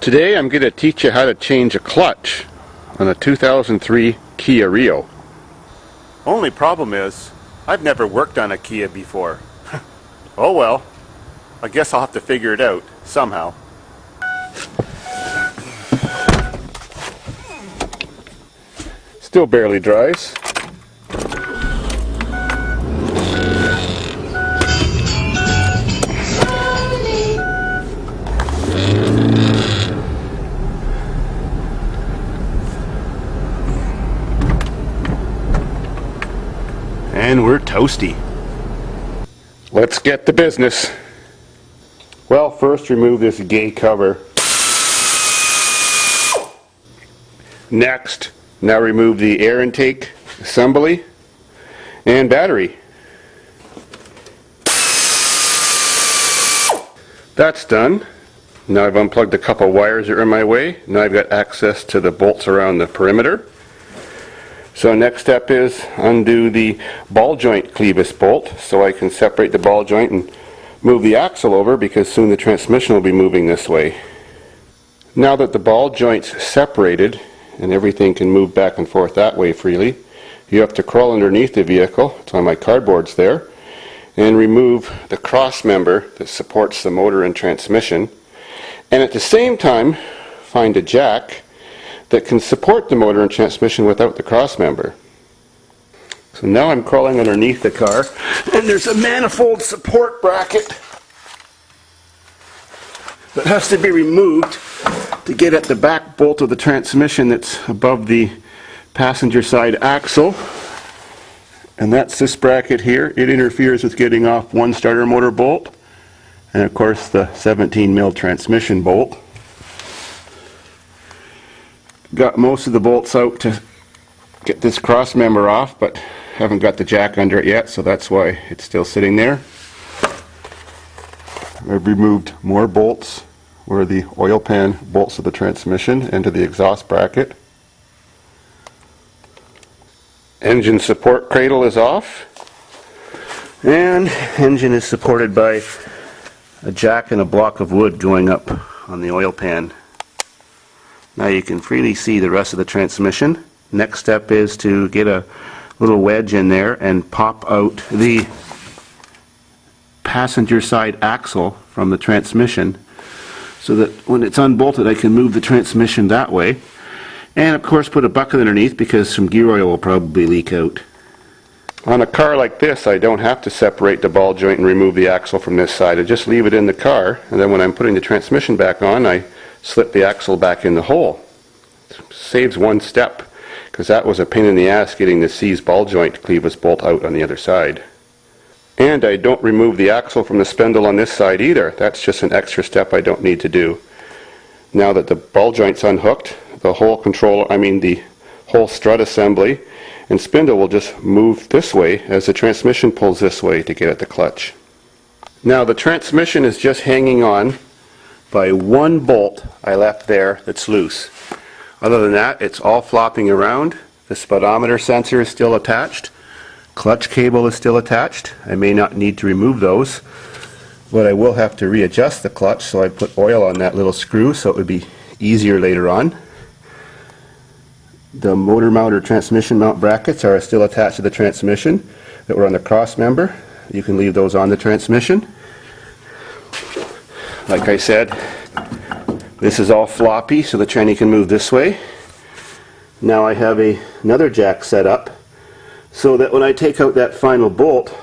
Today I'm going to teach you how to change a clutch on a 2003 Kia Rio. Only problem is, I've never worked on a Kia before. Oh well, I guess I'll have to figure it out somehow. Still barely dries. And we're toasty. Let's get to business. Well, first remove this gay cover. Next, now remove the air intake assembly and battery. That's done. Now I've unplugged a couple wires that are in my way. Now I've got access to the bolts around the perimeter. So next step is undo the ball joint clevis bolt so I can separate the ball joint and move the axle over, because soon the transmission will be moving this way. Now that the ball joint's separated and everything can move back and forth that way freely, you have to crawl underneath the vehicle, it's on my cardboards there, and remove the cross member that supports the motor and transmission, and at the same time find a jack that can support the motor and transmission without the cross member. So now I'm crawling underneath the car, and there's a manifold support bracket that has to be removed to get at the back bolt of the transmission that's above the passenger side axle. And that's this bracket here. It interferes with getting off one starter motor bolt and of course the 17mm transmission bolt. Got most of the bolts out to get this cross member off, but haven't got the jack under it yet, so that's why it's still sitting there. I've removed more bolts where the oil pan bolts of the transmission into the exhaust bracket. Engine support cradle is off, and engine is supported by a jack and a block of wood going up on the oil pan. Now you can freely see the rest of the transmission. Next step is to get a little wedge in there and pop out the passenger side axle from the transmission so that when it's unbolted I can move the transmission that way. And of course put a bucket underneath because some gear oil will probably leak out. On a car like this I don't have to separate the ball joint and remove the axle from this side. I just leave it in the car, and then when I'm putting the transmission back on I slip the axle back in the hole. Saves one step, because that was a pain in the ass getting the C's ball joint clevis bolt out on the other side. And I don't remove the axle from the spindle on this side either. That's just an extra step I don't need to do. Now that the ball joint's unhooked, the whole the whole strut assembly and spindle will just move this way as the transmission pulls this way to get at the clutch. Now the transmission is just hanging on by one bolt I left there that's loose. Other than that, it's all flopping around. The speedometer sensor is still attached. Clutch cable is still attached. I may not need to remove those, but I will have to readjust the clutch, so I put oil on that little screw so it would be easier later on. The motor mount or transmission mount brackets are still attached to the transmission that were on the cross member. You can leave those on the transmission. Like I said, this is all floppy so the tranny can move this way. Now I have another jack set up so that when I take out that final bolt,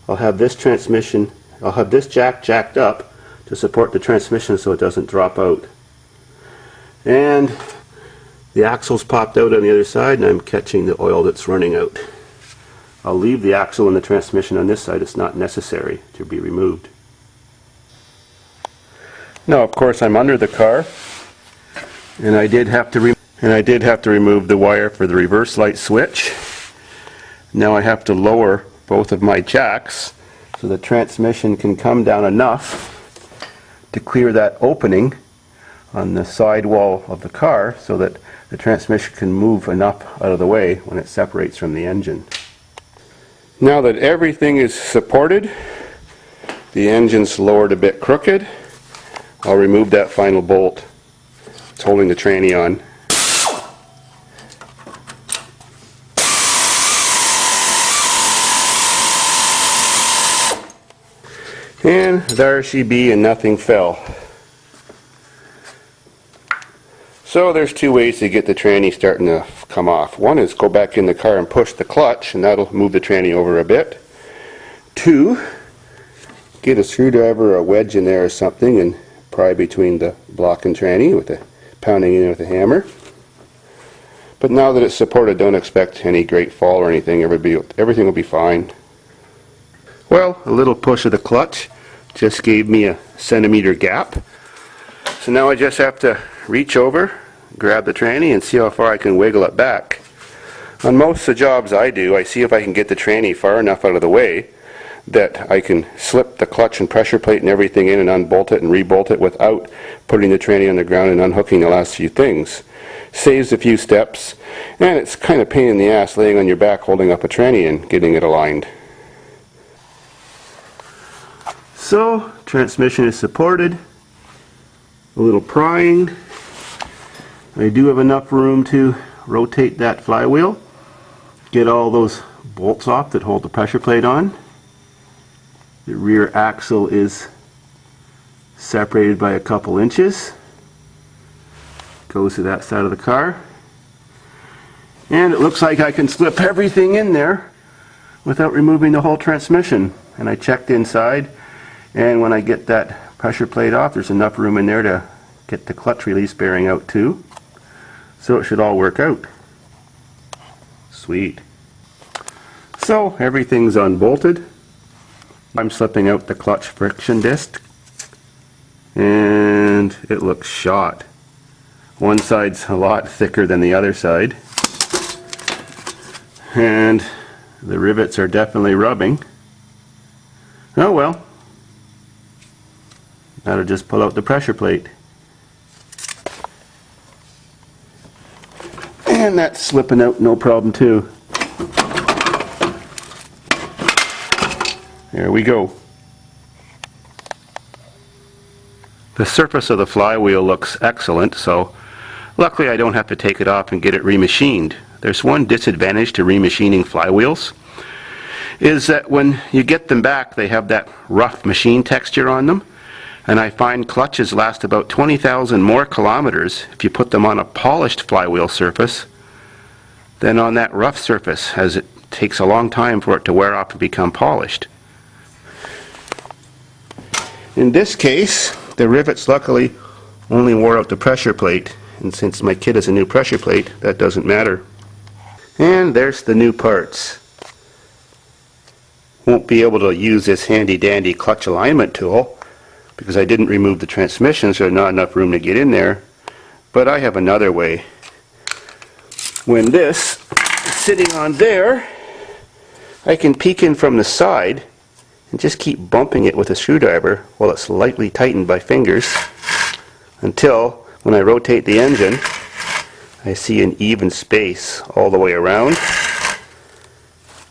I'll have this jack jacked up to support the transmission so it doesn't drop out. And the axle's popped out on the other side, and I'm catching the oil that's running out. I'll leave the axle and the transmission on this side. It's not necessary to be removed. Now, of course, I'm under the car, and I did have to remove the wire for the reverse light switch. Now I have to lower both of my jacks so the transmission can come down enough to clear that opening on the side wall of the car so that the transmission can move enough out of the way when it separates from the engine. Now that everything is supported, the engine's lowered a bit crooked, I'll remove that final bolt. It's holding the tranny on. And there she be, and nothing fell. So there's two ways to get the tranny starting to come off. One is go back in the car and push the clutch, and that'll move the tranny over a bit. Two, get a screwdriver or a wedge in there or something and pry between the block and tranny with a pounding in with a hammer. But now that it's supported, don't expect any great fall or anything. Everything will be fine. Well, a little push of the clutch just gave me a centimeter gap. So now I just have to reach over, grab the tranny, and see how far I can wiggle it back. On most of the jobs I do, I see if I can get the tranny far enough out of the way that I can slip the clutch and pressure plate and everything in and unbolt it and rebolt it without putting the tranny on the ground and unhooking the last few things. Saves a few steps, and it's kind of a pain in the ass laying on your back holding up a tranny and getting it aligned. So, transmission is supported. A little prying. I do have enough room to rotate that flywheel, get all those bolts off that hold the pressure plate on. The rear axle is separated by a couple inches. Goes to that side of the car. And it looks like I can slip everything in there without removing the whole transmission. And I checked inside, and when I get that pressure plate off, there's enough room in there to get the clutch release bearing out too. So it should all work out. Sweet. So everything's unbolted. I'm slipping out the clutch friction disc, and it looks shot. One side's a lot thicker than the other side, and the rivets are definitely rubbing. Oh well. Now to just pull out the pressure plate. And that's slipping out no problem too. There we go. The surface of the flywheel looks excellent, so luckily I don't have to take it off and get it remachined. There's one disadvantage to remachining flywheels, is that when you get them back they have that rough machine texture on them. And I find clutches last about 20,000 more kilometers if you put them on a polished flywheel surface than on that rough surface, as it takes a long time for it to wear off and become polished. In this case, the rivets luckily only wore out the pressure plate, and since my kit is a new pressure plate, that doesn't matter. And there's the new parts. Won't be able to use this handy dandy clutch alignment tool because I didn't remove the transmission, so there's not enough room to get in there. But I have another way. When this is sitting on there, I can peek in from the side and just keep bumping it with a screwdriver while it's lightly tightened by fingers until, when I rotate the engine, I see an even space all the way around.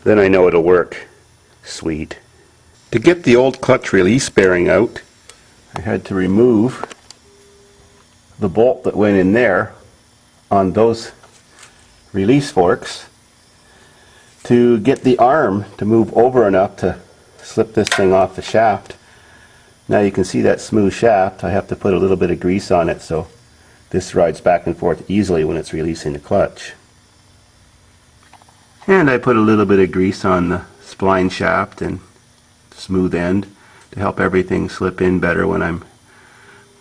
Then I know it'll work. Sweet. To get the old clutch release bearing out, I had to remove the bolt that went in there on those release forks to get the arm to move over enough to slip this thing off the shaft. Now you can see that smooth shaft. I have to put a little bit of grease on it so this rides back and forth easily when it's releasing the clutch. And I put a little bit of grease on the spline shaft and smooth end to help everything slip in better when I'm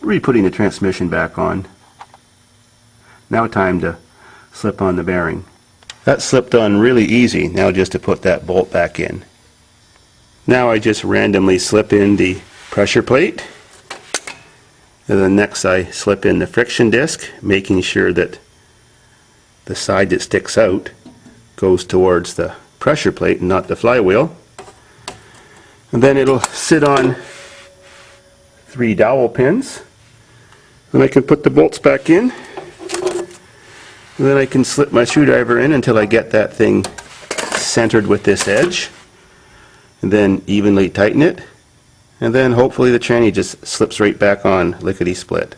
re-putting the transmission back on. Now time to slip on the bearing. That slipped on really easy. Now just to put that bolt back in. Now I just randomly slip in the pressure plate, and then next I slip in the friction disc, making sure that the side that sticks out goes towards the pressure plate and not the flywheel. And then it'll sit on 3 dowel pins. Then I can put the bolts back in. And then I can slip my screwdriver in until I get that thing centered with this edge. And then evenly tighten it. And then hopefully the tranny just slips right back on lickety split.